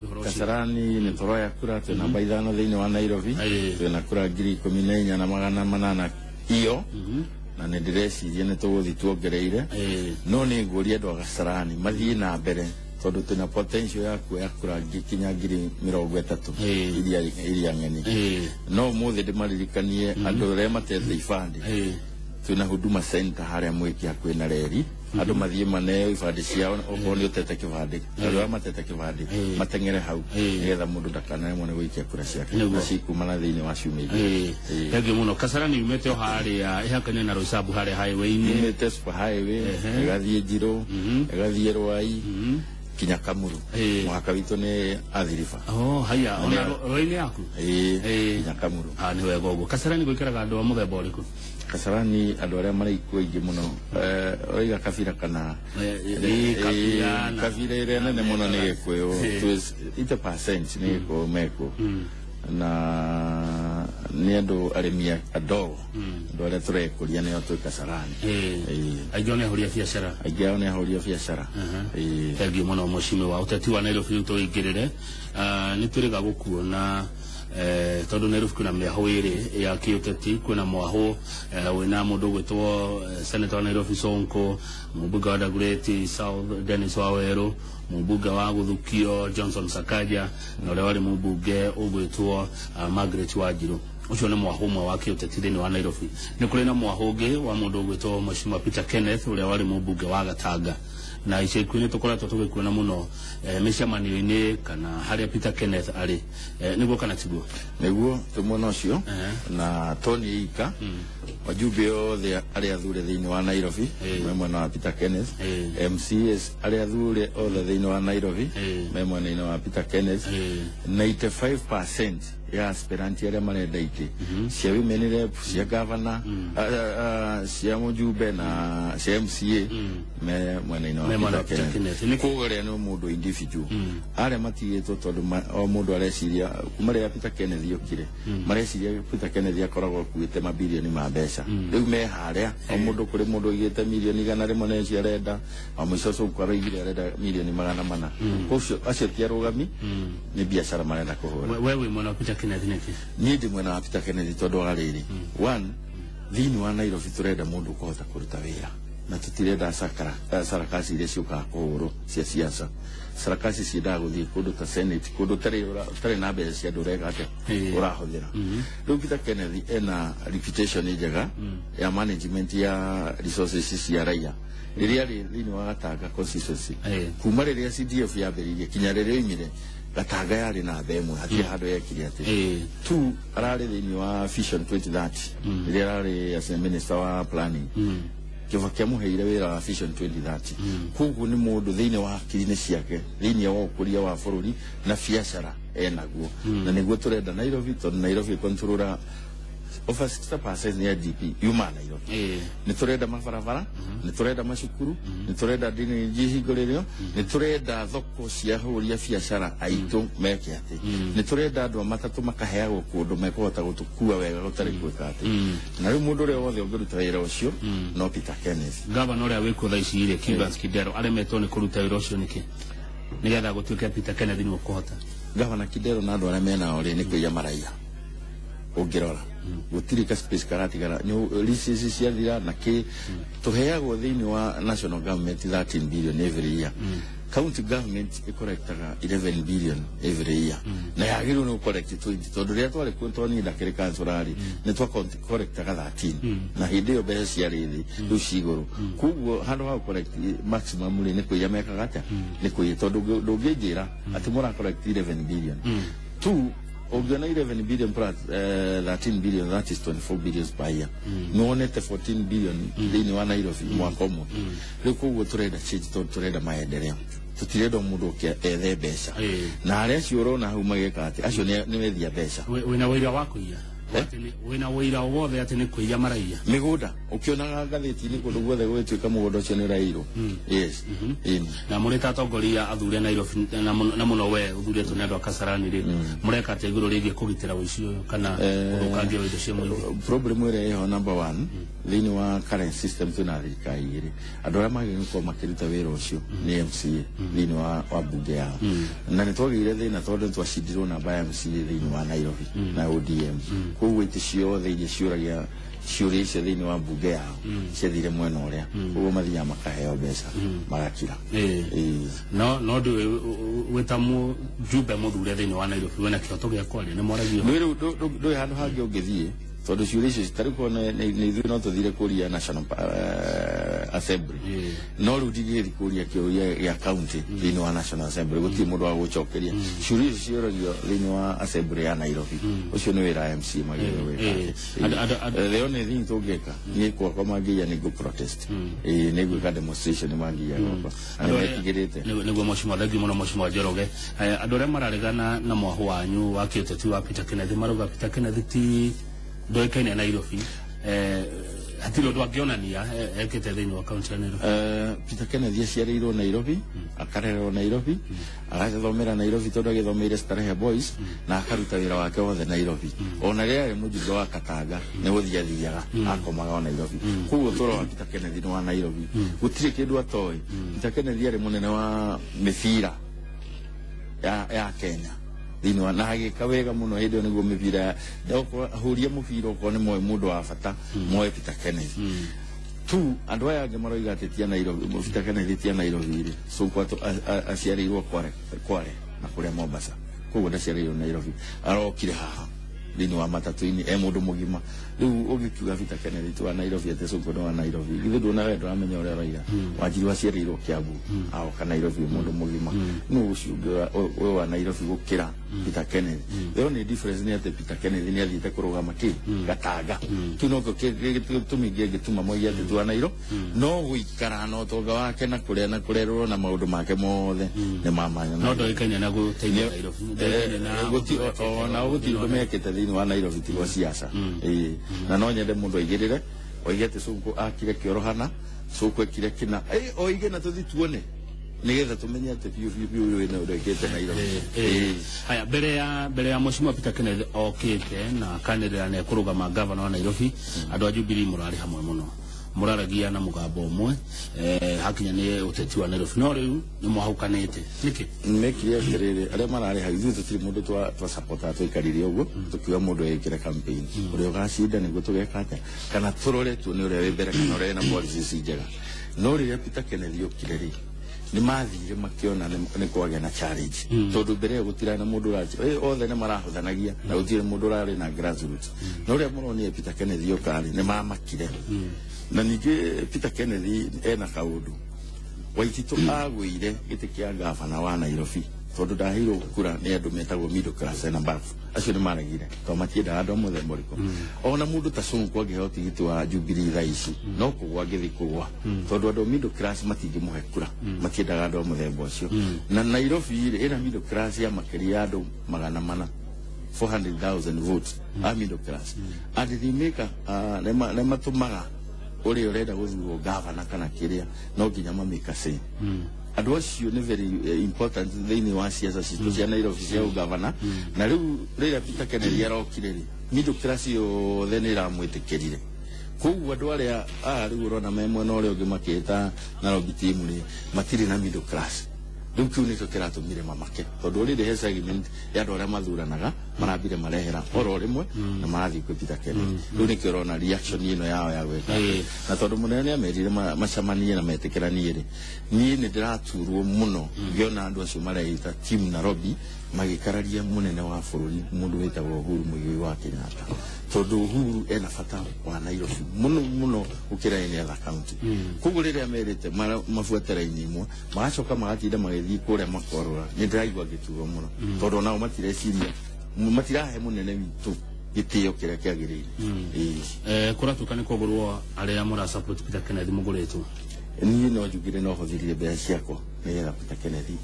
Kasarani ni toroya kura tuna baidano dhini wa Nairobi tuna kura giri kuminenya na magana manana iyo na nediresi yene towothi tuongereire no ni nguria ndo Kasarani mathie na mbere tondu tuna potential ya kura kinya giri 30 iria ngeni no muthi ndimaririkanie andu re matete ifandi tuna huduma center haria mwiki akwina reri andu mathie maneo ifandi ciao okoni utete kibandi andu amatete kibandi matengere hau nigetha mundu ndakana mone gwikia kura ciake na cikumana thiini wa ciumia yagi muno Kasarani yumete o haria ihakane na Roysambu haria highway ni yumete super highway igathie Njiro igathie Rwai kinya Kamuru mwaka witu ni Athirifa haya ona roini yaku kinya Kamuru ni wega uguo Kasarani gwikaraga andu a muthemba uriku Kasarani andu aria mari kuingi muno oiga kabira kana kabira ire nene muno ni Gikuyu ite percent ni ko meko na ni andu arimi adogo andu aria turekuria ni otu Kasarani agione horia biashara agione horia biashara tagi muno mushime wa uteti wa Nairobi tuingirire ni turiga gukuona tondu Nairobi kuna miaho iri ya kiuteti kuna mwaho wina mundu gwitwo senator wa Nairobi Sonko mubuga wa Dagoretti South Dennis Waweru mubuga wa Guthukio Johnson Sakaja na ule wali mubuge ugwitwo Margaret Wanjiru ucio ni mwaho mwa wa kiuteti thini wa Nairobi ni kuri na mwaho ungi wa mundu ugwitwo Mheshimiwa Peter Kenneth ule wali mubuge wa Gatanga na ice kwini tukoratwo tugikuona muno micamanio-ini kana haria Peter Kenneth ari niguo kana tiguo niguo tumona ucio na Tony Ika wajumbe othe aria athure thiini wa Nairobi mwena wa Peter Kenneth MCS aria athure othe thiini wa Nairobi mwena wa Peter Kenneth 95% ya aspiranti aria marenda iti cia women rep cia governor cia mujumbe na cia MCA mwena wa Peter Kenneth ni kugore no mundu individual aria matigitwo tondu o mundu areciria kuma ria Peter Kenneth yokire mareciria Peter Kenneth akoragwo kuite mabilioni ma mbeca riu me haria o mundu kuri mundu igite milioni 100 ne cia renda o mwicoco kwaro igire renda milioni 400 ucio acio ti arugami ni biashara marenda kuhura wewe mwana Peter Kenneth niki ni ndi mwena wa Peter Kenneth tondu ariri one thiini wa Nairobi turenda mundu kuhota kuruta wira na tutirenda sarakasi iria ciukaga kuhurwo cia siasa sarakasi ciendaga guthii kundu ta senate kundu tari na mbeca cia andu urega atia urahuthira riu Peter Kenneth ena reputation njega ya management ya resources cia raia riria ri thiini wa Gatanga constituency kuma riria CDF yambiririe kinya riria imire Gatanga yari na themu hatia handu yekire ati tu arari thiini wa Vision 2030 riria arari as minister wa planning kivakia muheire wira wa Vision 2030 kugu ni mundu thiini wa akirine ciake thiini wa ukuria wa bururi na biashara enaguo na niguo turenda Nairobi tondu Nairobi controller over 60% ni DP yuma Nairobi ni turenda mabarabara ni turenda macukuru ni turenda dini njihinguririo ni turenda thoko cia huria biashara aitu meke ati ni turenda andu matatu makaheagwo kundu mekuhota gutukua wega gutari gwika ati na riu mundu uri wothe ungiruta wira ucio no Peter Kenneth gavana uria wiku tha ici ire Kibas Kidero aremetwo ni kuruta wira ucio niki nigetha gutuika Peter Kenneth ni ukuhota gavana Kidero na andu aria mena ori ni kuiya maraia ungirora gutiri ka space karatigara nyo resources cia thira na ki tuheagwo thiini wa national government 13 billion every year county government ikorektaga 11 billion every year na yagiru no correct 20 tondu ria twari kwentoni ndakire kansurari ni twa correctaga 13 na hindi yo mbeca cia rithi riu ciguru kuguo handu ha correct maximum ri ni kuiya meka gata ni kuiya tondu ndunginjira ati mura correct 11 billion tu Ogana 11 billion plus 13 billion, that is 24 billion per year. No net 14 billion thiini wa Nairobi mwaka umwe. Riu kuguo turenda change turenda maendeleo. Tutirenda mundu ethe mbeca. Na aria ciurona hau mageka ati acio ni methia mbeca. Wina wira wako iya. wina wira wothe ati ni kwiya maraiya migunda ukiona gatheti-ini kundu guothe gwituika mugunda ucio ni rairo yes na murita atongoria athuri a Nairobi na muno we uthuretwo ni andu a Kasarani ri mureka ate iguru rigie kugitira wici uyu kana urukangia indo cia mwingi problem ire iho number 1 thini wa current system tuna thirikari iri andu aria magire ko makiruta wira ucio ni MCA thini wa bunge yao na ni twagire thina tondu twacindirwo namba ya MCA thini wa Nairobi na ODM koguo iti ciothe iria ciuragia ciuria icio thini wa bunge yao ciathire mwena uria koguo mathia makaheo mbeca magakira no ndu witamu jumbe muthure thini wa Nairobi wena kioto gia kwaria ni moragio ndu handu hangi ungithie tondu ciuria icio citari kuona ni ithuĩ no tuthire kuria National Assembly no riu ndigire kuria kiuria gia county thini wa National Assembly gutirĩ mundu wa gucokeria ciuria icio cioragio thini wa Assembly ya Nairobi ucio ni wira MC magire wika leo ni thini tungika ni kwa mangia ni go protest ni gwika demonstration mangia goko ani metigirite niguo mheshimiwa thagi muno mheshimiwa Njoroge andu aria mararegana na mwaho wanyu wa kiuteti wa Peter Kennedy maruga Peter Kennedy ti ndoikaine Nairobi hatiro ndwangionania ekete thini wa county ya Nairobi Peter Kennedy aciarĩirwo Nairobi akarererwo Nairobi agathomera Nairobi tondu agithomeire Starehe Boys na akaruta wira wake wothe Nairobi ona rĩrĩa mũjumbe wa Katanga nĩ gũthiathiaga akomaga wa Nairobi koguo toro wa Peter Kennedy wa Nairobi gũtirĩ kĩndũ atoĩ Peter Kennedy arĩ mũnene wa mĩbira ya Kenya thini wa na agika wega muno hindi yo niguo mibira ndoko ahuria mubira uko ni moyo mundu wa bata moyo Peter Kennedy tu andu aya ange maroiga atetia Nairobi Peter Kennedy tia Nairobi ri so kwa aciarirwo kware na kuria Mombasa koguo ndaciarirwo Nairobi arokire haha thini wa matatu-ini mundu mugima riu ugikiuga Peter Kennedy tu wa Nairobi ate so wa Nairobi ithu ndona wendo amenya uria roiga Wanjiru aciarirwo Kiambu ao kana Nairobi mundu mugima nu uciuga we wa Nairobi gukira Peter Kennedy leo ni difference ni ate Peter Kennedy ni athiite kurugama ki Gatanga tu no ko tumingie gituma moya ate tu wa Nairobi no guikara no toga wake na kurerwo na maundu make mothe ni mamanya no ndoikanya na guteithia Nairobi na guti ndumekete thini wa Nairobi ti wa siasa na no nyende mundu aigirire oigete Sonko akire kiorohana Sonko ekire kina oige na tuthi tuone nigetha tumenye ate biu we na urekete Nairobi haya mbere ya mheshimiwa Peter Kennedy okite na kanirira ne kurugama governor wa Nairobi andu a Jubilee murari hamwe muno muraragia na mugambo umwe hakinya ni uteti wa Nairobi no riu ni muhaukanite niki mekire atiriri aria marari haithu tutiri mundu twa support atwikarire uguo tukiwa mundu ekire campaign uri ugacinda niguo tugekate kana turore tu ni uria wembere kana uria na policies njega no riria Peter Kennedy okireri ni mathire makiona ni kwagĩa na challenge tondu mbere ya gutira na mundu raji othe ni marahuthanagia na gutire mundu rari na grassroots no ria muronie Peter Kennedy okari ni mamakire na ninge Peter Kennedy ena kaundu Waititu agwire giti kia gavana wa Nairobi tondu ndahiro kura ni andu metagwo middle class na bafu acio ni maragire to matienda andu mothe moriko ona mundu ta Sonko angiheo tigiti wa Jubilee thaici no kugwa ngithi kugwa tondu andu middle class matingimuhe kura matiendaga andu muthemba ucio na Nairobi ina middle class ya makiria andu 400,000 votes a middle class and they make ne matumaga uri urenda guthurwo gavana kana kiria no nginya mamika se andu acio ni very important thini wa siasa citu cia Nairobi cia gavana na riu rira Peter Kennedy arokire ri middle class yo theni ra mwitikirire koguo andu aria riu urona memwe no rio ngimakita Nairobi team ni matiri na middle class riu kiu nikio kiratumire mamake tondu riri he segment ya andu aria mathuranaga marambire marehera oro rimwe na marathi kwi Peter Kennedy riu nikio urona reaction ino yao ya gweka na tondu munene amerire macamanie na metikiranie ri ni ndiraturwo muno ngiona andu acio mareita team Nairobi magikararia munene wa bururi mundu wetagwo Uhuru Muigai wa Kenyatta tondu Uhuru ena bata wa Nairobi muno ukira ene ya county koguo riria merite mafuatera-ini imwe magacoka magatinda magithii kuria makorora ni ndiraigua gituo muno tondu nao matireciria matirahe munene witu gitio kiria kiagirire kuratuka ni kugurwo aria mura support Peter Kennedy muguritwo ni no njugire no huthirire mbea ciakwa nigetha Peter Kennedy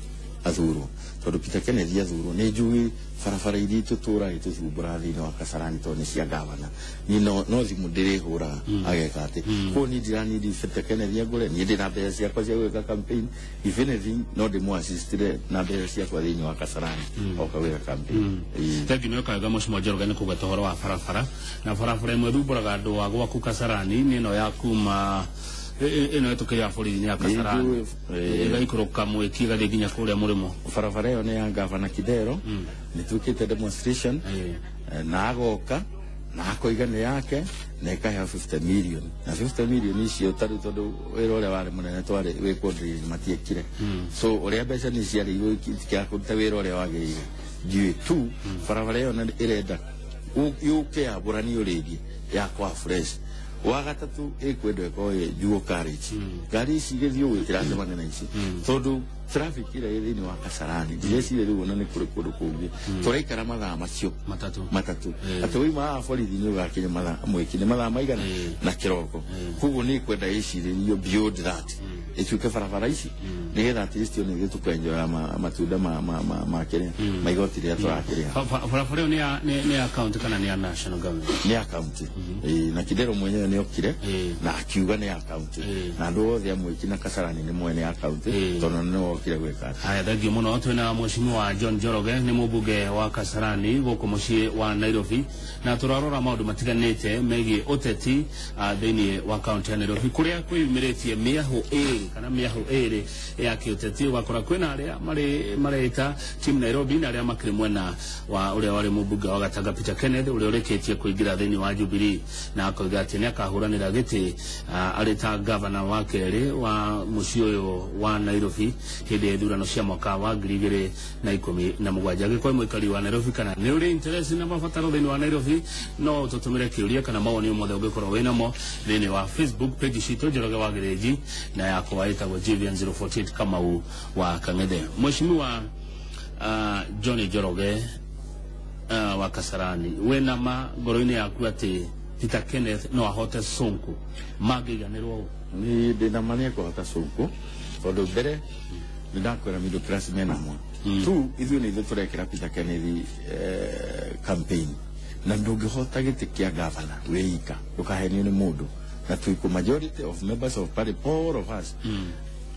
athurwo tondu Peter Kennedy athurwo ni njui barabara iria tutura itucumbura thiini wa Kasarani tondu ni cia gavana ni no thimu ndirihura ageka ati ko ni ndirani Peter Kennedy agure ni ndina mbeca ciakwa cia gwika campaign if anything no ndimuassistire na mbeca ciakwa thiini wa Kasarani okawira campaign tegi no kaga Mheshimiwa Njoroge ni kugata horo wa barabara na barabara imwe thumburaga andu wa gwaku Kasarani ni no ya kuma ino etukiria bũrũri-inĩ ya Kasarani igaikũrũka mwĩki gathiĩ nginya kũrĩa mũrĩmo barabara ĩyo nĩ ya Gavana Kidero nĩ twĩkĩte demonstration na agoka na akoiga nĩ yake na ĩkahe 50 million na 50 million icio tarĩ tondũ wĩra ũrĩa warĩ mũnene twarĩ wĩkwo matiekire so ũrĩa mbeca nĩ ciarĩirwo ikĩaga kũruta wĩra ũrĩa wagĩrĩire njũĩ tu barabara ĩyo ĩrenda yũke yambũranio rĩngĩ yakwa fresh wa gatatu ikwendo ekoye juo carriage ngari ici githio gwikira ndemane na ici tondu traffic ira thiini wa Kasarani ndicire riu na ni kuri kundu kungi turaikara mathaa macio matatu ati wima borithi ni ugakinya mathaa mwiki ni mathaa maigana na kiroko kuguo ni kwenda iciririo beyond that ituke barabara ici nigetha at least ni gitukenjora matunda ma kire maigoti ria turakiria barabara ĩyo ni account kana ni national government ni account na Kidero mwenyewe ni okire na akiuga ni account na andu othe amwiki na Kasarani ni mwene account tondu ni okire gwika haya thengio muno twina Mheshimiwa John Njoroge ni mũmbunge wa Kasarani gũkũ mũciĩ wa Nairobi na turarora maũndũ matiganĩte megiĩ ũteti thĩinĩ wa kaunti ya Nairobi kũrĩa kwĩyumĩrĩtie mĩahũ kana mĩahũ ĩrĩ ya kĩũteti ũgakora kwĩna arĩa mareta team Nairobi na arĩa makĩrĩ mwena wa ũrĩa warĩ mũmbunge wa Gatanga Peter Kennedy ũrĩa ũrĩkĩtie kũingĩra thĩinĩ wa Jubilee na akoiga atĩ nĩ akahũranĩra gĩtĩ arĩ ta gavana wa kerĩ wa mũciĩ ũyũ wa Nairobi hĩndĩ ya ithurano cia mwaka wa 2017 gĩkorwo mũikari wa Nairobi kana nĩ ũrĩ interest na mabataro thĩinĩ wa Nairobi no tũtũmĩre kĩũria kana mawoni mothe ũngĩkorwo wĩnamo thĩinĩ wa Facebook page citũ Njoroge wa Gĩrĩnji na yakwa ĩtagwo Jivian 048 Kamau wa Kang'ethe. Mheshimiwa John Njoroge wa Kasarani wĩna ma ngoro-inĩ yaku atĩ Peter Kenneth no ahote Sonko mangĩiganĩrwo ni ndina mania kuhota Sonko tondu mbere ni ndakwĩra middle class men amwe tu ithuĩ nĩ ithuĩ tũrekĩra Peter Kennedy campaign na ndũngĩhota gĩtĩ kĩa gavana wĩika ndũkahenio nĩ mũndũ na twĩkũ majority of members of party all of us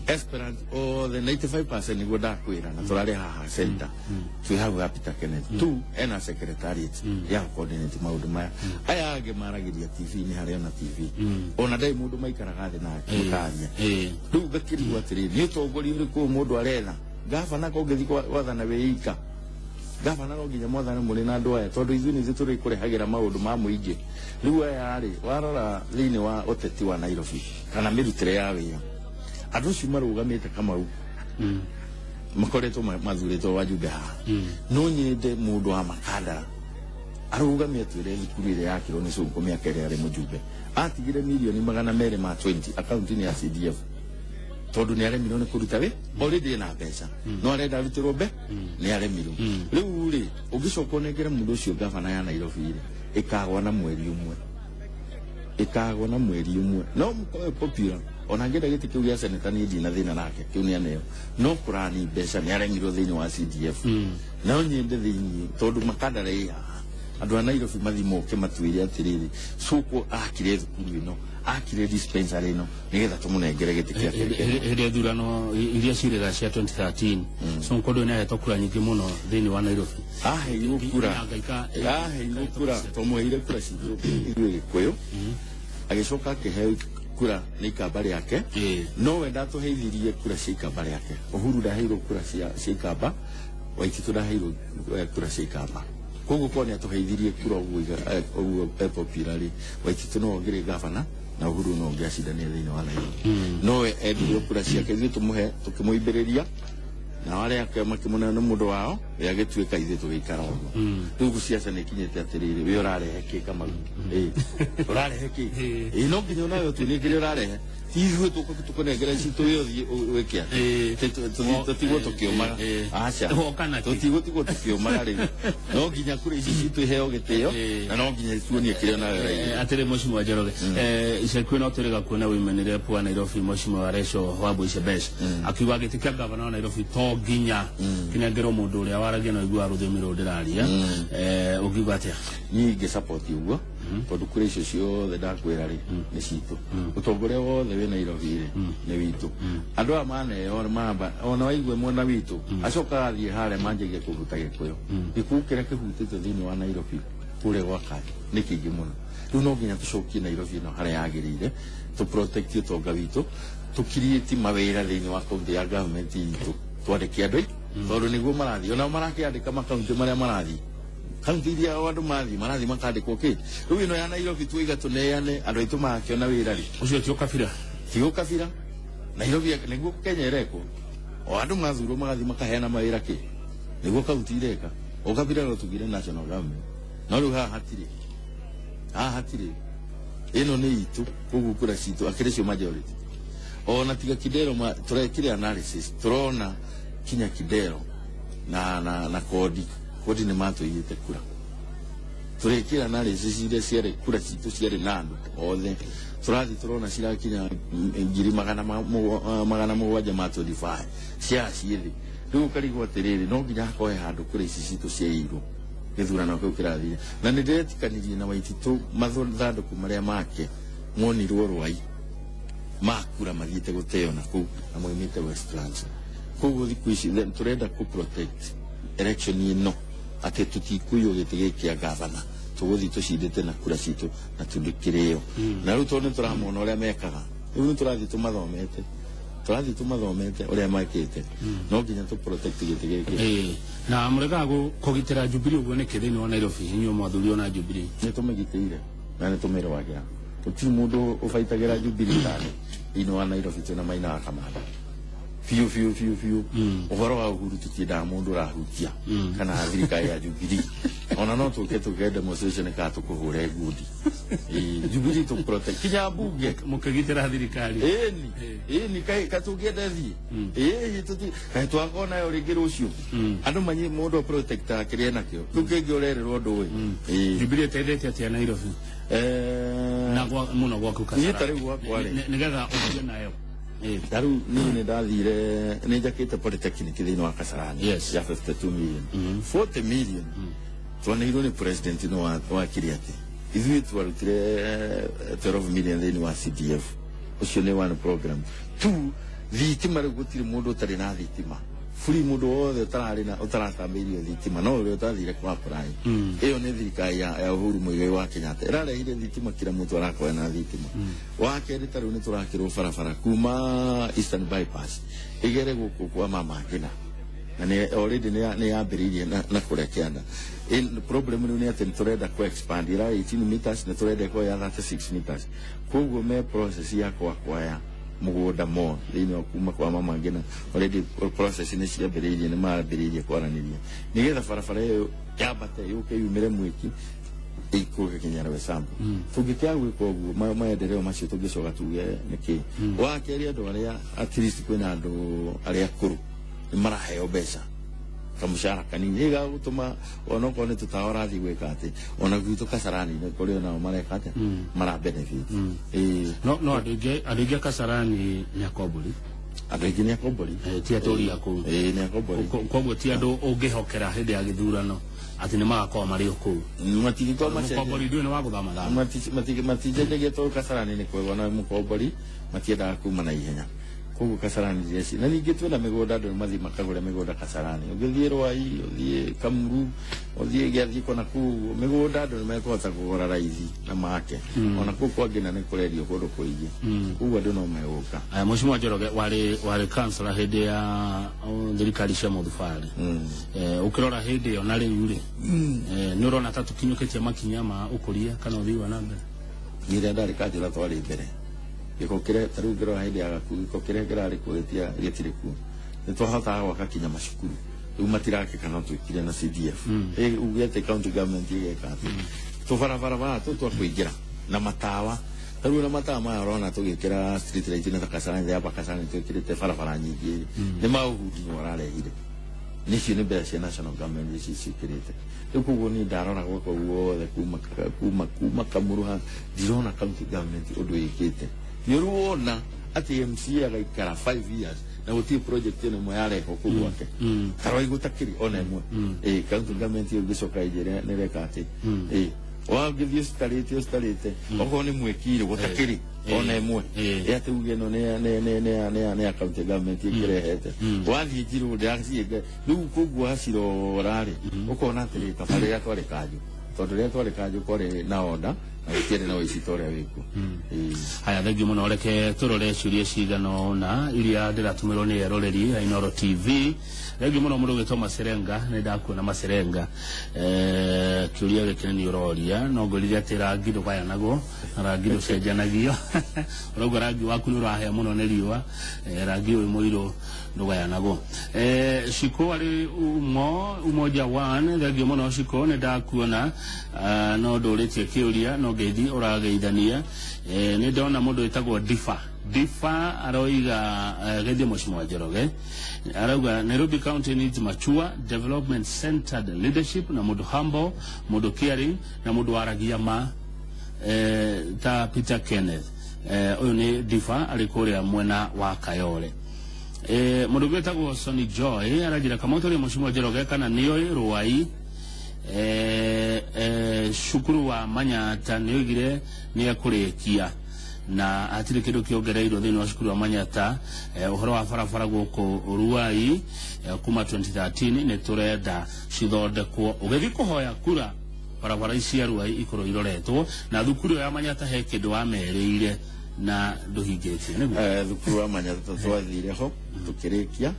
Esperant or the 95% niguo ndakwĩra na tũrarĩ haha center twĩhagũra Peter Kennedy tu ena secretariat ya coordinate maũndũ maya aya angĩ maragĩria TV-inĩ harĩa na TV ona ndai mũndũ maikaraga thĩ nake mũkaria rĩu ngakĩrigwo atĩrĩrĩ nĩ ũtongoria ũrĩkũ mũndũ aretha gavana kũngĩthiĩ wathana wĩika gavana no nginya mwathane mũrĩ na andũ aya tondũ ithuĩ nĩ tũrĩ kũrehagĩra maũndũ ma mũingĩ rĩu aya rĩ warora thĩinĩ wa ũteti wa Nairobi kana mĩrutĩre ya wĩra andũ acio marũgamĩte Kamau makoretwo mathurĩtwo wajumbe haha no nyende mũndũ wa makandara arũgamie atwĩre thukuru ĩrĩa yakĩrwo nĩ Sonko mĩaka ĩrĩa arĩ mũjumbe atigire milioni 220 akaunti-inĩ ya CDF tondu nĩ aremirwo nĩ kũruta wĩ already ena mbeca no arenda arutĩrwo mbe nĩ aremirwo rĩu rĩ ũngĩcoka ũnengere mũndũ ũcio gavana ya Nairobi rĩ ĩkagwa na mweri ũmwe no mũkoe popular ona ngenda gĩtĩ kĩu gĩa seneta nĩ ndina thĩna nake kĩu nĩ aneo no kũrani mbeca nĩ aremirwo thĩinĩ wa CDF no nyende thĩinĩ tondu makandara ĩ haha andũ a Nairobi mathi moke matwĩre atĩrĩrĩ Sonko akire thukuru ĩno akire dispensary ĩno nĩgetha tũmũnengere gĩtĩ kĩake hĩndĩ ya ithurano iria cirĩga cia 2013 Sonko ndũ nĩ ahetwo kura nyingĩ mũno thĩinĩ wa Nairobi aheirwo kura tũmũheire kura citũ ithuĩ Gĩkũyũ agĩcoka akĩheo kura nĩ ikamba rĩake no we ndatũheithirie kura cia ikamba rĩake Uhuru ndaheirwo kura cia ikamba Waititũ ndaheirwo kura cia ikamba koguo korwo nĩ atũheithirie kura ũguo popularly Waititũ no ongire gavana na Uhuru no ongĩacindanire thĩinĩ wa Nairobi no we endirio kura ciake ithuĩ tũkĩmũimbĩrĩria na arĩa ake makĩmũnena nĩ mũndũ wao ya gituika ithe tugikara uguo riu siasa ni kinyete atiriri we urarehe ki kama urarehe ki no nginya nayo tu ni nginya urarehe ithuĩ tũkũnengera citũ wĩ wĩkĩa tũtigwo tũkĩũmaga aca tũtigwo tũkĩũmaga rĩu no nginya kũrĩ ici citũ iheo gĩtĩo na no nginya tuonie kĩrĩa nayo atĩrĩ Mheshimiwa Njoroge ica ikuhĩ no tũrĩga kuona women rep wa Nairobi Mheshimiwa Rachel Wambui Shebesh akiuga gĩtĩ kĩa gavana wa Nairobi to nginya kĩnengerwo mũndũ ũrĩa waragia na igua rũthiomi rũrũ ndĩraria ũngiuga atĩa niĩ ingĩ-support ũguo tondũ kũrĩ icio ciothe ndakwĩra rĩ nĩ citũ ũtongoria wothe wĩ Nairobi rĩ nĩ witũ andũ aya maneo maramba ona waigue mwena witũ acoka athiĩ harĩa manjagia kũhuta Gĩkũyũ gĩkuũ kĩrĩa kĩhutĩtwo thĩinĩ wa Nairobi kũrĩa gwa Kari nĩ kĩingĩ mũno rĩu no nginya tũcokie Nairobi ĩno harĩa yagĩrĩire tũ-protect ũtonga witũ tũ-create mawĩra thĩinĩ wa kaunti ya government itũ twandĩke andũ tondũ nĩguo marathiĩ ona marakĩandĩka makaunti marĩa marathiĩ kaunti iria andũ marathiĩ makandĩkwo kĩ rĩu ĩno ya Nairobi tũiga tũneane andũ aitũ magakĩona wĩra rĩ ũcio ti ũkabira Nairobi nĩguo Kenya ĩrekwo o andũ mathurwo magathiĩ makaheana mawĩra kĩ nĩguo kaunti ireka ũkabira no tugire national government no rĩu haha hatirĩ ĩno nĩ itũ koguo kura citũ akĩrĩ cio majority ona tiga Kidero tũrekire analysis tũrona kinya Kidero na kodi nĩ matũigĩte kura tũrekire analysis iria ciarĩ kura citũ ciarĩ na andũ othe tũrathiĩ tũrona cirakinya 725 ciaciĩ thĩ rĩu ũkarigwo atĩrĩrĩ no nginya hakohe handũ kura ici citũ ciairwo gĩthurano kĩu kĩrathire na nĩ ndĩretikanirie na Waititũ mathandũkũ marĩa make monirwo rwai makura mathiĩte gũteo na kũu na moimĩte Westlands koguo thikũ ici tũrenda kũ-protect election ĩno atĩ tũtikũiywo gĩtĩ gĩkĩ kĩa gavana tũgũthiĩ tũcindĩte na kura citũ na tũndĩkĩrĩo na rĩu tondũ nĩ tũramona ũrĩa mekaga rĩu nĩ tũrathiĩ tũmathomete ũrĩa mekĩte no nginya tũ-protect gĩtĩ gĩkĩ na mũregaga kũgitĩra Jubilee ũguo nĩkĩ thĩinĩ wa Nairobi inyuĩ mwathuri ona Jubilee nĩ tũmĩgitĩire na nĩ tũmĩrũagĩra gũtirĩ mũndũ ũbaitagĩra Jubilee tani thĩinĩ wa Nairobi twĩna Maina wa Kamanda biũ ũhoro wa Uhuru tũtiendaga mũndũ ũrahutia kana thirikari ya Jubilee ona no tũke tũge demonstration kana tũkũhũre ngundi Jubilee tũ-protect kinya mbunge mũkĩgitĩra thirikari ĩni katũngĩenda thiĩ kaĩ twakona yo rĩngĩ rũciũ andũ manyi mũndũ protecta kĩrĩa nakĩo kĩu kĩngĩ ũrererwo ũndũ Jubilee ĩteithĩtie atĩa Nairobi na mũno gwaku Kasarani nĩgetha ũthiĩ nayo Daru nĩ ndathire nĩ njakĩte polytechnic thĩinĩ wa Kasarani ya 52 million 40 million twanĩirwo nĩ president wa Kiriati ithuĩ twarutire 12 million thĩinĩ wa CDF ũcio nĩ one program 2 thitima rĩu gũtirĩ mũndũ ũtarĩ na thitima free mũndũ wothe ũtaratambĩirio thitima no ũrĩa ũtathire kwa apply ĩyo nĩ thirikari ya Uhuru Muigai wa Kenyatta ĩrarehire thitima kila mũndũ arakorwo na thitima wa kerĩ ta rĩu nĩ tũrakĩrwo barabara kuma Eastern Bypass ĩgere gũkũ kwa Mama Ngina na nĩ already nĩ yambĩrĩirie na kũrĩa Kĩanda problem nĩ atĩ nĩ tũrenda ku-expand ĩra 18 meters na tũrenda ĩkorwo ya 36 meters koguo me process ya kwaya mũgũnda mo thĩinĩ wa kuma kwa Mama Ngina already process nĩ ciambĩrĩirie nĩ maambĩrĩirie kwaranĩria nĩgetha barabara ĩyo yambate yũke yumĩre Mwiki ĩkũrũke Kinya Roysambu tũngĩkĩaga gwĩka ũguo maendeleo macio tũngĩcoka tuge nĩkĩ wa kerĩ andũ arĩa at least kwĩna andũ arĩa akũrũ nĩ maraheo mbeca kamushara kanini gũtũma ona okorwo nĩ tũtawa ũrathiĩ gwĩka atĩ ona gwitũ Kasarani nĩ kũrĩ onao mareka atĩa mara benefit no andũ aingĩ Kasarani nĩ akombori andũ aingĩ nĩ akombori ti atũria kũu nĩ akombori koguo ti andũ ũngĩhokera hĩndĩ ya gĩthurano atĩ nĩ magakorwo marĩ o kũu matingĩkorwo mũkombori ndũĩ nĩ wa gũthama maticenjagia tondũ Kasarani nĩ kwega na mũkombori matiendaga kuma na ihenya koguo Kasarani jesi na ningĩ twĩna mĩgũnda andũ mathiĩ makagũre mĩgũnda Kasarani ũngĩthiĩ Rwai ũthiĩ Kamuru ũthiĩ Gĩathĩ kona kũu mĩgũnda andũ nĩ mekũhota kũgũra raithi na make ona kũu kwa Ngina nĩ kũrendio kũndũ kũingĩ koguo andũ no megũka Mheshimiwa Njoroge warĩ councillor hĩndĩ ya thirikari cia mũthubarĩ ũkĩrora hĩndĩ ĩyo na rĩu rĩ nĩ ũrona ta tũkinyũkĩtie makinya ma ũkũria kana ũthii wa na mbere rĩrĩa ndarĩ kanjũra twarĩ mbere gĩko kĩrĩa ta rĩu ngĩrora hĩndĩ ya Gakuũ gĩko kĩrĩa kĩrarĩ kuo gĩtirĩ kuo nĩ twahotaga gwaka kinya macukuru umatirake kana twikire na CDF ugete county government igekati tubarabara twa kuingira na matawa taru na matawa ma rona tugikira street light na Kasarani ya Kasarani twikirite barabara nyingi ni mauhudi wararehire nicio ni mbere cia national government cikirite ikugo ni ndarora gwako guothe kuma Kamuruha ndirona county government undu ikite niruona ati MCA agaikara 5 years na guti project ino mo yare ko gwake tarwa igutakiri ona imwe county government yogicoka ijere ne rekati wa githio starite oko ni mwekire gutakiri ona imwe ate uge no ne county government ikirehete wathi jiru ndacienge riu kugwa haciro rari ukona atiri tabari ya tware kanju tondu ria tware kanju kore na onda na gutiere na historia wiku haya thegi muno reke turore ciuria cigano na iria ndiratumiro ni eroreri Ainoro TV thegi muno mundu gitwa Maserenga ni ndakuona Maserenga kiuria gikene ni uroria no ngorire ati rangi ndugaya nago rangi rucenjanagio urogo rangi waku ni urahea muno ni riwa rangi uyu muiro ndugaya nago Shiko ari umoja one thegi muno Shiko ni ndakuona no nduritie kiuria no gethi urageithania ni ndona mundu witagwo Difa aroiga gethi Mheshimiwa Njoroge arauga Nairobi County needs mature development centered leadership na mundu humble mundu caring na mundu waragia ma ta Peter Kenneth uyu ni Difa alikuria mwena wa Kayole mundu witagwo Sonny Joy arajira kama utori Mheshimiwa Njoroge kana niyo Ruai Shukuru wa Manyata niogire ni akurekia na atire kido kiongereiro thini wa Shukuru wa Manyata uhoro wa farafara guko Ruai kuma 2013 ne turenda cithondekwo ugethi kuhoya kura farafara cia Ruai ikoro iroretwo na thukuru ya Manyata he kindu wa mereire na nduhingetie niguo thukuru wa Manyata twathire ho tukirikia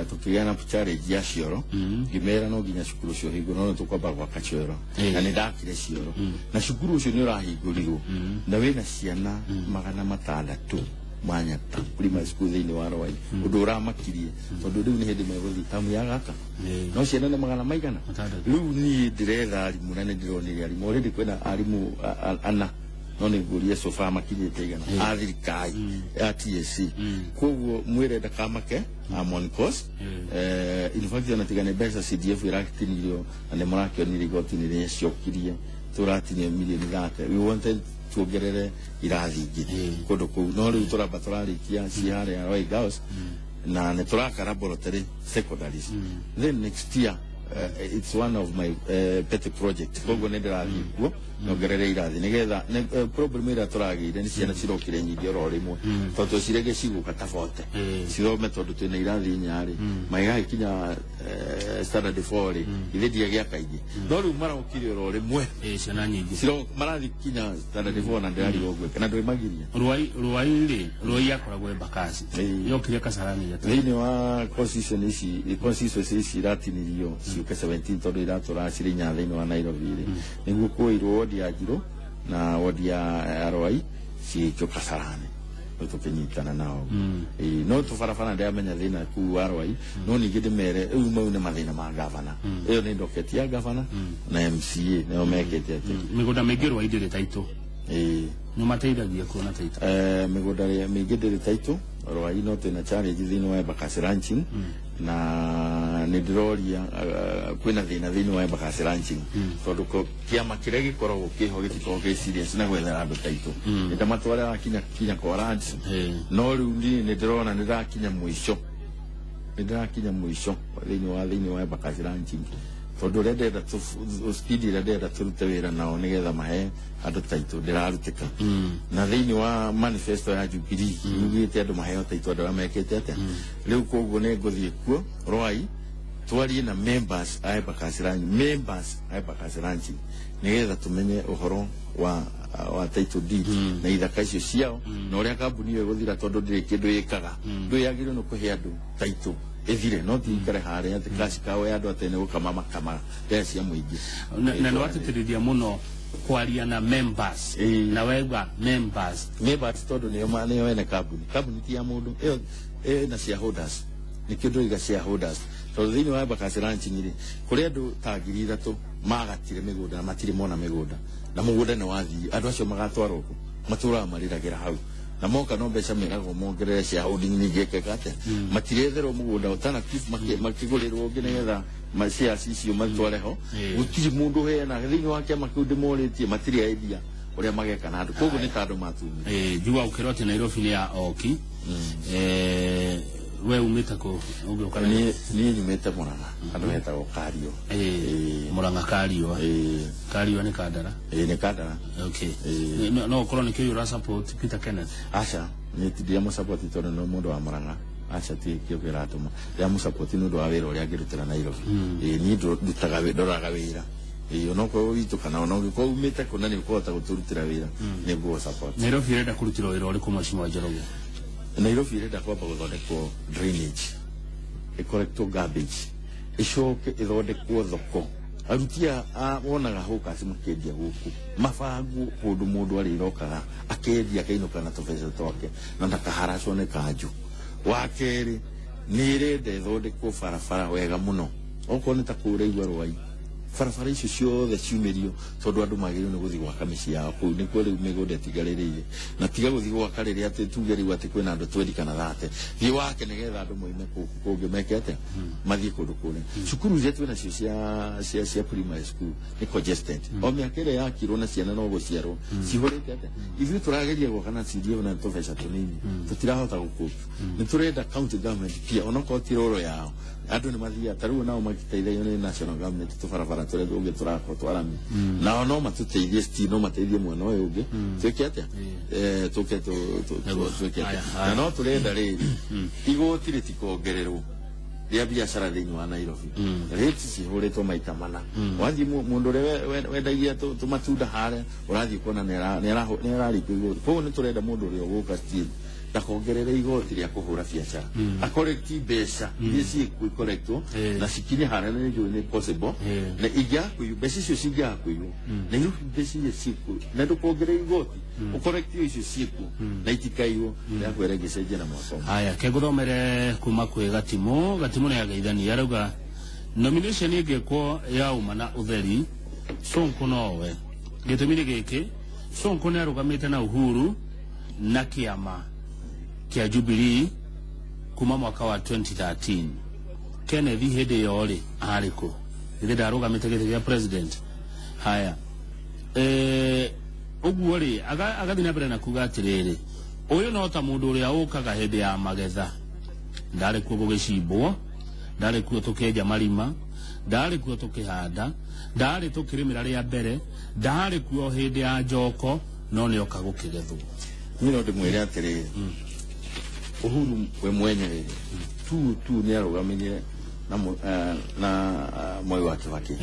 tukiana challenge ya cioro gimera no ginya cukuru cio hingo no tukwamba gwaka cioro na ni ndakire cioro na cukuru cio ni urahingũrirwo na wina ciana 600 Manyata primary school thini wa Ruai undu uramakirie tondu riu ni hindi meguthi tamu ya gaka no ciana ni 100 riu ni ndiretha arimu na ni ndironire arimu already kwena arimu ana no ni ngurie sofa makirite igana athirikai ya TSC koguo mwirenda kamake on course in fact na tigane besa CDF irakitinirio na murakionire igotini ria ciokirie turatinye milioni thate we wanted tuongerere irathi ingĩ kundu kuu no riu turamba turarikia ciare ya Ruai Girls na ne turaka laboratory secondaries then next year it's one of my pet project koguo ni ndirathi kuo nongerere irathi nigetha problem ira turagire ni ciana cirokire nyingi oro rimwe tondu cirege ciguka tabote cirome tondu twina irathi nyari maiga ikinya standard 4 ile dia gia kaigi no riu marokire oro rimwe ciana nyingi ciro marathi kinya standard 4 na ndari ogwe kana ndoi magiria Ruai akoragwo Embakasi yokire Kasarani ya thini wa constituency ici iratinirio ciuke 17 tondu iratura ciri nya thini wa Nairobi niguo kuirwo wodi ya Njiro na wodi ya Ruai ciuke Kasarani tukinyitana nao no tufarafana ndia menya thina ku wa Ruai no ningi ndimere riu mau ni mathina ma gavana iyo ni ndoketi ya gavana na MCA neo mekete ati migunda mingi Ruai ndiri taito no mateithagia kuona taito migunda mingi ndiri taito Ruai no tena challenge thini wa Embakasi ranching na ni ndiroria kwina thina thini wa Embakasi ranching tondu ko kiama kiria gikoragwo kiho gitikoge serious na gwethera andu taito ndamatwara akinya kwa ranch no riu ni ndirona ndirakinya mwisho thini wa Embakasi ranching tondu rendera tu speed rendera turute wira nao nigetha mahe andu taito ndirarutika na thini wa manifesto ya Jubilee yugite andu mahe taito andu amekete ate riu koguo ni nguthie kuo Ruai twarie na members a Embakasi ranching nigetha tumenye uhoro wa taito deed na ithaka icio ciao na uria kambuni iyo guthira tondu ndiri kindu yikaga nduyagire no kuhe andu taito ethire no tikare hare ati kasi kawe andu atene gukama makama cia muingi na no atitiriria muno kwaria na members na wega members tondu niyo ene kambuni ti ya mundu iyo na shareholders ni kindu iga shareholders to thini wa Embakasi Ranch nyiri kuri andu ta 3,000 magatire migunda na matire mona migunda na mugunda ni wathi andu acio magatwarwo ku matura mariragira hau na moka no mbeca merago mongerere shareholding ni gekekate matiretherwo mugunda alternative makigurirwo nginegetha shares icio matwareho gutiri mundu hena thini wa kiama kiu ndimoritie matire idea uria mageka na andu koguo ni tandu matumi jua ukiroti Nairobi ni ya oki we umita ko uge ukara ni nyumete Murang'a andu hetagwo Kario Murang'a Kario ni Kandara ni Kandara okay no korone ke yura support Peter Kenneth acha ni tidia mo support tondu no mundu wa Murang'a acha ti kio kiratuma ya mo support ni ndu wa wira uria ngirutira Nairobi ni ndutaga ndoraga wira no ko witu kana no ko umite ko nani ko ta guturutira wira ni go support Nairobi renda kurutira wira uri kuma Mheshimiwa Njoroge Nairobi renda kwamba guthondekwo drainage ikorektwo garbage icoke ithondekwo thoko arutia wonaga hukasi makendia guku mabangu kundu mundu ari rokaga akendia kainuka na tubeza twake na ndakaharacwo ni kanju wa keri ni rende ithondekwo barabara wega muno oko ni ta kure igwa rwai barabara icio ciothe ciumirio tondu andu magirwo ni guthi gwaka micii yao kuu ni kuri migunda tigaririire na tiga guthi gwaka riria ati tuge riu ati kwina andu 20 kana 30 thi wake nigetha andu moime kungi mekete mathie kundu kune cukuru zetu na cio cia primary school ni congested o miaka ire yakirwo na ciana no guciarwo cihurite ate ithuĩ turageria gwaka na CDF na tũbeca tũnini tũtirahota gũkũpa ni turenda county government pia onako tiroro yao andu ni mathia taru nao magiteithio ni national government tubarabara tore unge turako twarami na no matuteithie sti no mateithie mwana uyu unge twekete tuketo na no turenda riri igoti ritikogererwo ria biashara thini wa Nairobi reti cihuritwo maita mana wathi mundu wendagia tumatunda hare urathi kuona ni ararikwo igoti koguo ni turenda mundu uri uguka still ndakongerere igoti ria kuhura biashara akorekti mbeca ici ikorektwo na cikiri harana ni jo ni possible na igyakuyu mbeca icio cingyakuyu na iru mbeca icio ciku na ndukongerere igoti ukorekti icio ciku na itikaiwo ya kwerege cenje na mwako haya keguthomere kuma kwi Gatimo ni ageithani arauga nomination igekwo ya umana utheri Sonko nowe gitumire giki Sonko ni arugamite na Uhuru na kiama kia Jubilee kuma mwaka wa 2013 Kennedy hede yole ariko ile darugamite gite ya president haya uguo ri agathina mbere na kuga atiriri uyu no ta mundu uria ukaga hede ya magetha ndari kuo gugicibwo ndari kuo tukenja marima ndari kuo tukihanda ndari tukirimira ria mbere ndari kuo hede ya njoko no ni oka gukigethwo ni no ndimwire atiriri Uhuru we mwenyewe tu ni arugamire na Moi wa Kibaki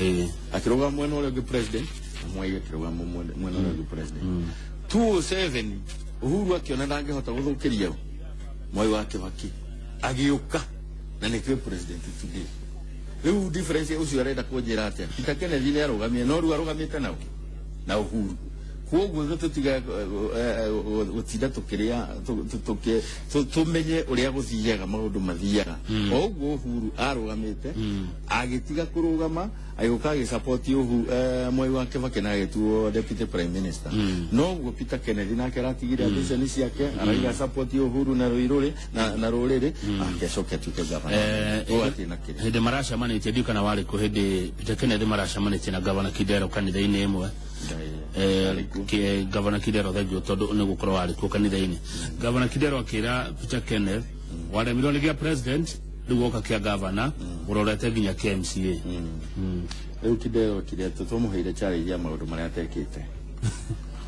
akiruga mwena ule ge president Moi akiruga mwena ule ge president 2007 Uhuru akiona ndangehota guthukiria Moi wa Kibaki agiuka na ni ke president today riu difference ucio arenda kunjira atia Peter Kennedy ni arugamire no ru arugamite na Uhuru koguo tutiga gutinda tukiria tumenye uria guthiaga maundu mathiaga oguo Uhuru arugamite agitiga kurugama ayuka gi support Moi wa Kibaki na getuo deputy prime minister no guo Peter Kennedy na keratigire ambition ciake araiga support Uhuru na Ruiruri na Ruriri akecoke tuke governor o atina kire hede marasha manite dio kana wale ko hede Peter Kennedy marasha manite na governor Kidero kanitha-ini imwe ke governor Kidero thagio tondu ni gukorwo wali ku kanitha-ini governor Kidero akira Peter Kenneth wale milioni ya president rigoka kia governor urorete ginya KMCA riu Kidero kireto tumuheire challenge ya maundu maria atekite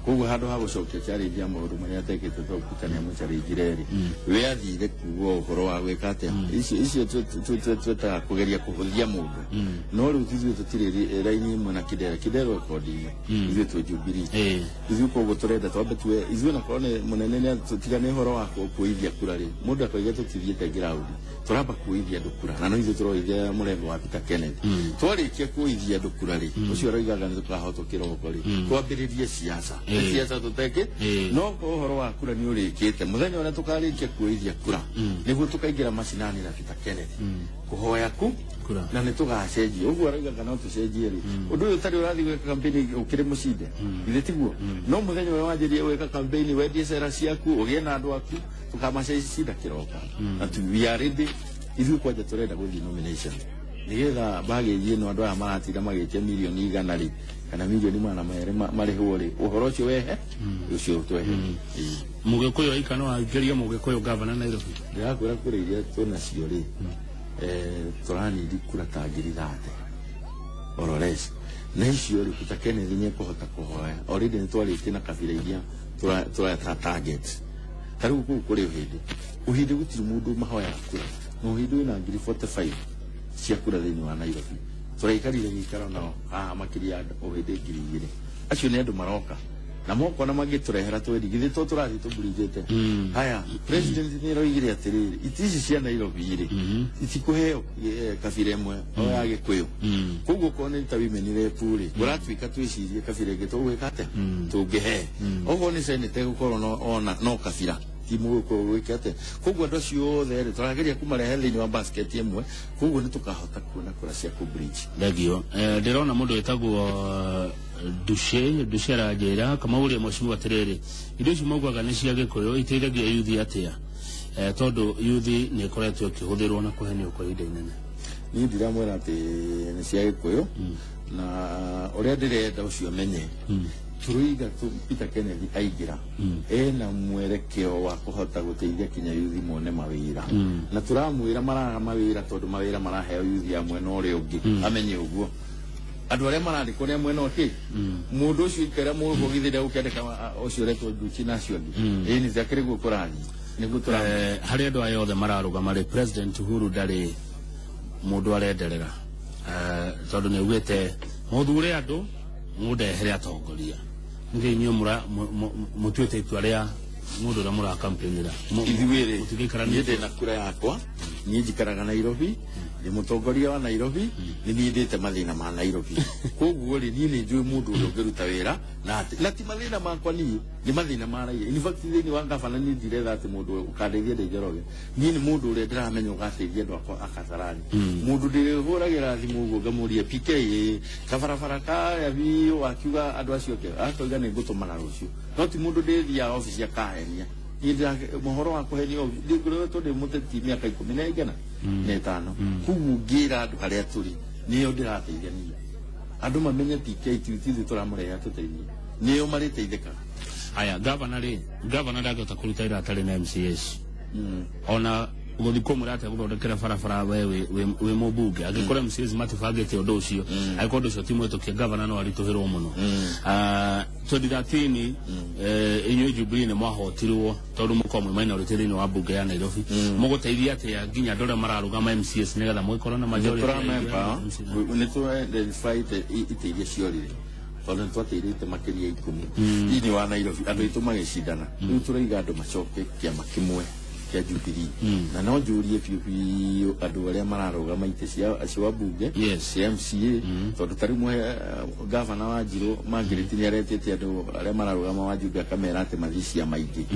koguo handu ha gucokia challenge ya maundu maria atekite twakutania mu challenge reri we athire kuo ukoro wa gwika atia icio tweta kugeria kuhuthia mundu no riu tithio tutire raini imwe na Kidero kodi ithio twe Jubilee ithio koguo turenda twambe twe ithio na kone munene ni tutigane horo wa kuithia kura ri mundu akoiga tutithiete ground turamba kuithia ndukura na no ithio turoithia murengo wa Peter Kennedy twarikia kuithia ndukura ri ucio roigaga ni tukahotwo kiroko ri twambiririe siasa siasa tuteke no ko horo wa kura ni urikite muthenya ona tukarikia kuithia kura niguo tukaingira macinani na Peter Kennedy kuhoya ku na ni tugacenjia uguo arauga kana tucenjie ri undu uyu tari urathi gwika campaign ukiri mucinde ithe tiguo no muthenya we wanjirie gwika campaign wendie cera ciaku ugie na andu aku tukamacenjia kiroka na we are ready ithu kwanja turenda guthii nomination nigetha bagithie no andu aya maratira magitia milioni igana ri kana milioni mana mere marihwo ri uhoro ucio wehe ucio twehe Mugikuyu aikano ageria Mugikuyu governor Nairobi ndirakwira kura iria tuna cio ri turani kura ta ngiri 30 orores na icio ri Peter Kennedy ni kuhota kuhoya already ni twarĩtie na kabira iria tura target tariu kuri uhindi gutiri mundu mahoya kura no uhindi na ngiri 45 cia kura thĩinĩ wa Nairobi turaikarire gikaro nao makiria uhindi ngiri 2 acio ni andu maroka na moko na magiturehera twedigithe to turathi tuburijete haya president ni roigire atiriri itisi cia Nairobi ri itikuheo kabira imwe o ya Gikuyu kuguo kone ta women rep ri uratwika twicirie kabira ingi tugwikate tungihe oho ni senete gukorwo no kabira timu ko wikate kuguo ndo ciothe ri turageria kumarehe thĩinĩ wa basket imwe kuguo ni tukahota kuona kura cia ku bridge ndagio ndirona mundu wetagwo Dushe arajira kama uri mheshimiwa atiriri indo icio maugaga ni cia Gikuyu iteithagia yuthi atia tondu yuthi ni koretwo kihuthirwo na kuhenio kwa indo inene ni ndiramwira ati ni cia Gikuyu na uria ndirenda ucio menye turuiga Peter Kennedy aigira ena mwerekeo wa kuhota guteithia kinya yuthi mone mawira na turamwira maraga mawira tondu mawira maraheo yuthi amwe no ri ungi amenye uguo andu aria marari kuria mwena uti mundu ucio ikara mundu githire ukendeka ucio reto duchi national ni zakiri gukurani ni gutura hari andu aya othe mararugama ri president Uhuru ndari mundu arenderera tondu ni ugite muthure andu mudehere atongoria nge inyo mutuete itua ria mundu ria mura campaignira ithiwire mutigikara na kura yakwa ni njikaraga Nairobi ni mutongoria wa Nairobi ni nindite mathina ma Nairobi koguo ri ni njui mundu uri ungiruta wira na ti mathina makwa ni mathina ma raia in fact thini wa gavana ni ndiretha ati mundu ukandeithia ndejeroge ni mundu uri ndiramenya ugateithia andu akwa akatarani mundu ndirihuragira thimu uguo ngamuria PK kabarabara ya bio wakiuga andu acio ke atoiga ni ngutumana rucio no ti mundu ndithia office ya kahenia ida mohoro wa kuhenio ndiguro to de muteti miaka 10 na 5 kugira andu haria turi niyo ndirateithia ni andu mamenye PK tutithi turamureha tuteithia niyo mariteithika aya governor ndagota kuruta ira atari na MCS ona uguthiko murate guthondekera barabara we mubunge agikora MCS matifagite undu ucio agikondo cio timu eto kia governor no arituhirwo muno 2013 inyo Jubilee ne mwahotirwo tondu mukomwe minority thini wa bunge ya Nairobi muguteithia atia nginya ndore mararugama MCS nigetha mwikoro na majority ni tu the fight iteithia ciorire tondu twatirite makiria 10 thini wa Nairobi andu itu magicindana riu turaiga andu macoke kiama kimwe kia Jubilee na no njurie piu andu aria mararugama ite cia bunge cia MCA tondu tari mwe governor wa Njiro Margaret ni aretete andu aria mararugama wa Jubilee akamera ati mathisia maingi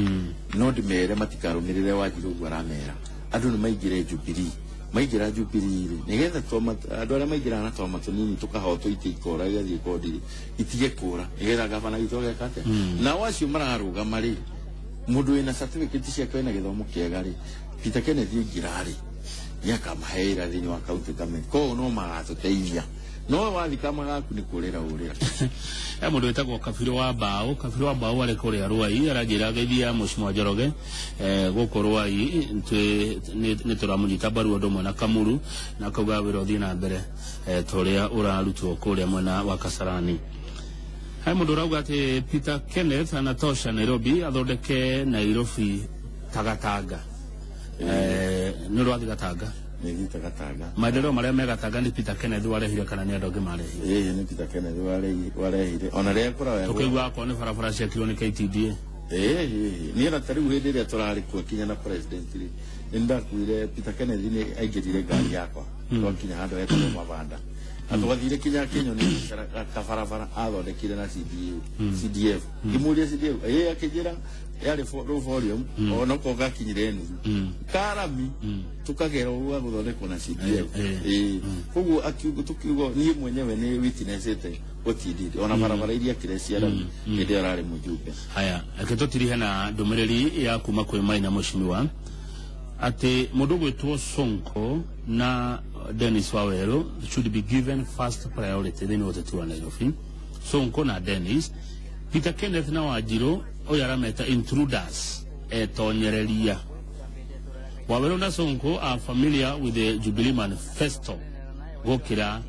no ndimere matikarumirire wa Njiro gwaramera andu ni maigire Jubilee maigira Jubilee nigetha toma andu aria maigira na toma tunini tukahoto ite ikora igathie kodi itige kura nigetha governor itoge kate na wacio mararugama ri mundu ina certificate cia kwena githomo kiega ri Peter Kennedy ngirari yakamaheira thini wa county government ko no magatuteithia no wathika magaku ni kurira urira mundu wetagwo Kabiru wa Mbao ari kuria Ruai arajira geithia Mheshimiwa Njoroge guku Ruai ni turamunyita baru undu mwe na Kamuru na kauga wira uthii na mbere turia urarutwo kuria mwena wa Kasarani. Hai mundu rauga ati Peter Kenneth anatosha Nairobi athondeke Nairobi Tagatanga ni rwathi Gatanga ni Tagatanga maendeleo maria me Gatanga ni Peter Kenneth warehire kana ni andu angi marehire ni Peter Kenneth warehire ona ria kura tukigwa ko ni barabara cia kilo ni KTDA ni na tari uhinde ria turari kwa kinya na president ri ndakuire Peter Kenneth ni aigirire ngari yakwa kwa kinya handu etwo mabanda atwathire kinya Kenya ni kabarabara athondekire na CDF imuria CDF akijira yari volume ona ko gakinyire nuthu karami tukagera uwa guthondekwo na CDF koguo akiugo tukiugo ni mwenyewe ni witness ete otididi ona barabara iria kirecia rami ndio arari mujumbe haya akitotiriha na ndomereri ya kuma kwe Maina Mushimiwa ati mundu gwitwo Sonko na Dennis Waweru should be given first priority thini uteti wa Nairobi. Sonko na Dennis, Peter Kenneth na Wanjiru oyarameta intruders etonyereria. Waweru na Sonko are familiar with the Jubilee Manifesto gokira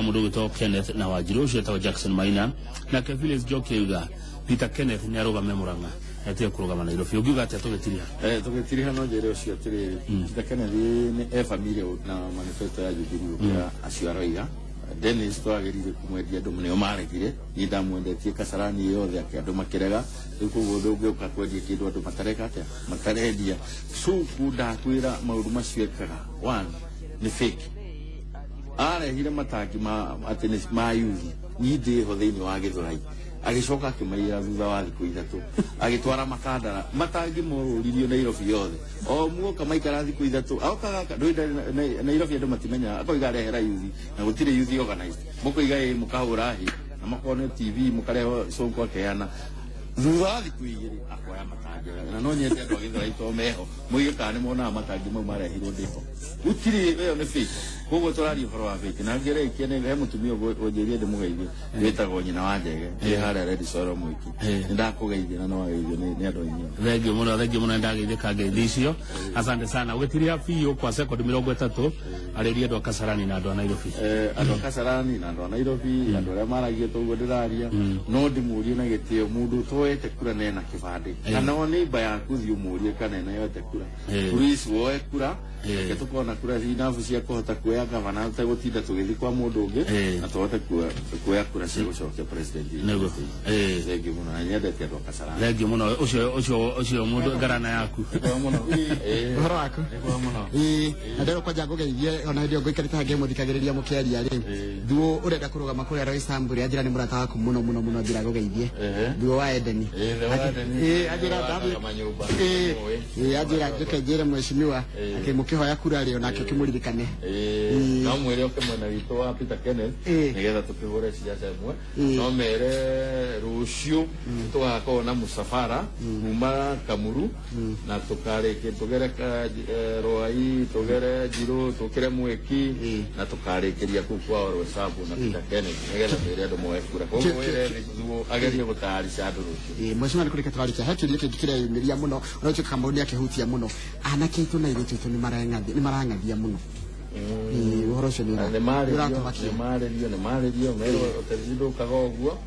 mundu gwitwo Kenneth na Wanjiru ucio Jackson Maina na Keviles Jokiuga Peter Kenneth ni arugame Murang'a ati kurugama Nairobi ugiuga ati tugetiria no njere ucio tiri Peter Kenneth ni familia na manifesto ya Jubilee ya acio aroiga Dennis twagerire kumwendia andu muneo maregire ni ndamwendetie Kasarani yothe akandu makirega ikugo ndungiuka kwendia kindu andu matareka atia matarendia Sonko ndakwira maundu macio ekaga one ni fake arehire matangi ati ni ma yuthi ni ndiho thiini wa Githurai agicoka akimaira thutha wa thiku ithatu agitwara makandara matangi moruririo Nairobi yothe o muoka maikara thiku ithatu aukaga Nairobi andu matimenya akoiga rehera yuthi na gutire yuthi organized mukoiga mukahura hi na makone TV mukareho Sonko akeana thutha wa thiku igiri akoya matangi na no nyende andu Githurai to meho muigika ni mona matangi mau marehirwo ndiko gutire iyo ni fake kogo torari horo wa fake na ngere ikene he mutumio gojerie ndi mugeithie wetagwo nyina wa ndege ni hara Red Soro Mwiki ndakugeithia na no wageithio ni andu aingi thengio muno ndageithika ngeithicio asante sana gwetiria fiyo kwa second 30 ariria andu Kasarani na andu Nairobi andu Kasarani na andu Nairobi andu aria maragia toguo ndiraria no ndimurie na gitio mundu toete kura nena kibande kana oni baya kuthi umurie kana na yote kura police woe kura tukona kura zinafu cia kuhota kuoya gavana tutagutinda tugithi kwa mundu ungi na tuhote kuoya kura cia gucokia president nego thengio muno na nyendete andu Kasarani thengio muno ucio mundu ngarana yaku muno horo wako ndero kwa jango geithie ona ndio ngoikarita hange muthikagiriria mukiaria ri thuo urenda kurugama kuria Roy Samburi ajira ni murata waku muno ndira gugeithie thuo wa Edeni ajira ndabi ajira njukejere mweshimiwa akimukihoya kura ri ona kimuririkane no mwire okemwe na wito wa Peter Kenneth nigetha tukigure siasa imwe no mere rucio tugakona na musafara kuma Kamuru na tukareke tugere Roai tugere Jiro tukire Mweki na tukarekeria kukwa oro sabu na Peter Kenneth nigetha mere andu moe kura koguo wire thuo agerie gutari candu rucio mweshimiwa ni kureka twari hatu ni kikire yumiria muno unacho kamboni yake hutia muno anake itu na iritu ni marangathia muno uhoro cio ni maririo mero otezindo kagoguo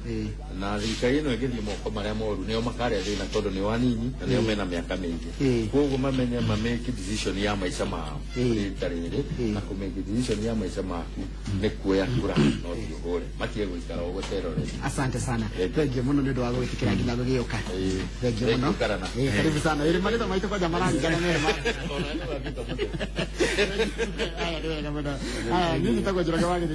na thirikari ino igithie moko maria moru nio makare thina tondu ni wanini na nio mena miaka mingi koguo mamenya make decision ya maica mao ritarire na ku make decision ya maica maku ni kuoya kura no thiugure makie guikara ugo terore asante sana thengio muno ndio wa gwitikira nginya gugioka thengio muno karibu sana ili maleta maito kwa jamani ngana mema nini tako jira wale